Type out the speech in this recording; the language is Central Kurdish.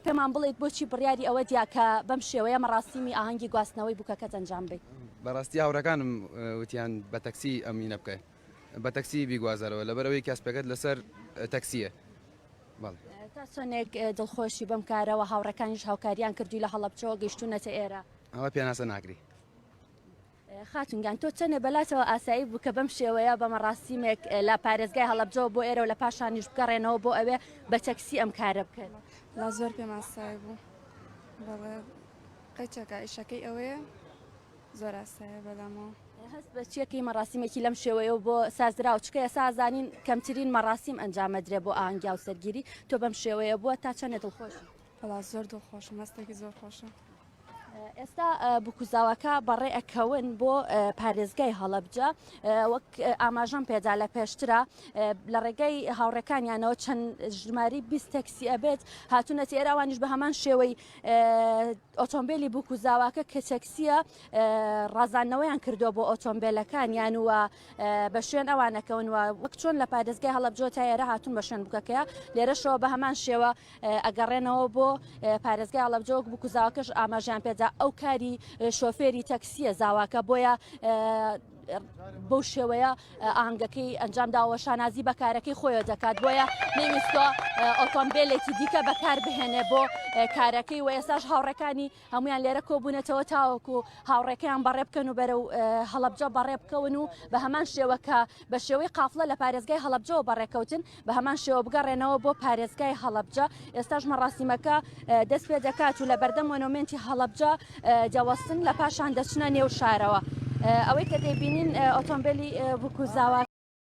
پێمان بڵێت بۆچی بڕیاری ئەوە دیا کە بەم شێوەیە مەڕاستیمی ئاهەنگی گواستنەوەی بووکەکەت ئەنجام بدەیت؟ بەڕاستی هاوڕەکانم وتیان بە تەکسی ئەمینە بکە بە تەکسی بیگوازارەوە لەبەرەوەی کەسپەکەت لەسەر تەکسیە. تا چۆنێک دڵخۆشی بەم کارەوە هاوڕەکانیش هاوکاریان کردووی لە هەڵەبجەوە گەیشتوونەتە ئێرە؟ ئەوە پێناسە ناکری. خاتونگیان تۆ چەنێ بەلاتەوە ئاسایی بوو کە بەم شێوەیە بە مەڕاستیمێک لە پارێزگای هەڵەبجەوە بۆ ئێرە و لە پاشانیش بگەڕێنەوە بۆ ئەوێ بە تەکسی ئەم کارە بکەن؟ لا زۆر پێم ئاسایی بوو بەڵێ قەچەکە ئیشەکەی ئەوەیە زۆر ئاسایە بەلامەوە. هەست بە چیەکەی مەڕاستیمێکی لەم شێوەیە بۆ سازرا و چکە سازانین کەمترین مەڕاستیم ئەنجامەدرێ بۆ ئاهەنگیا و سەرگیری تۆ بەم شێوەیە بووە تا چەندێ دڵخۆشی؟ بەڵا زۆر دڵخۆشم هەستێکی زۆر خۆشە. ئێستا بکوزاوەکە بەڕێ ئەکەون بۆ پارێزگای هەڵەبجە وەک ئاماژەم پێدا لە پێشترە لە ڕێگەی هاوڕەکانیانەوە چەند ژماری 20 تەکسی ئەبێت هاتوونەتی ئێراوانیش بە هەمان شێوەی ئۆتۆمبیلی بکوزاوەکە کە تەکسیە ڕازانەوەیان کردووە بۆ ئۆتۆمبیلەکانیان وە بە شوێن ئەوانەکەونوە وەک چۆن لە پارێزگای هەڵەبجە تا ئێرە هاتوون بە شوێن بووکەکەیە لێرەشەوە بە هەمان شێوە ئەگەڕێنەوە بۆ پارێزگای هەڵەبجە وەک بکوزاوەکەش ئاماژیان پێدا ئەو کاری شۆفێری تەکسیە زاواکە بۆیە بەو شێوەیە ئاهەنگەکەی ئەنجام داوە شانازی بە کارەکەی خۆیە دەکات بۆیە نەیویستۆ ئۆتۆمبیلێکی دیکە بەکار بهێنێ بۆ کارەکەی و ئێستاش هاوڕەکانی هەمویان لێرە کۆبوونەتەوە تاوەکو هاوڕێکەیان بەڕێ بکەن و بەرەو هەڵەبجە بەڕێ بکەون و بە هەمان شێوە کە بە شێوەی قافڵە لە پارێزگای هەڵەبجەوە بەڕێکەوتن بە هەمان شێوە بگەڕێنەوە بۆ پارێزگای هەڵەبجە. ئێستاش مەڕاستیمەکە دەست پێ دەکات و لە بەردەم مۆنومنتی هەڵەبجە جەوەستن لە پاشان دەچنە نێو شارەوە. ئەوەی کە دەیبینین ئۆتۆمبیلی بکوزاوە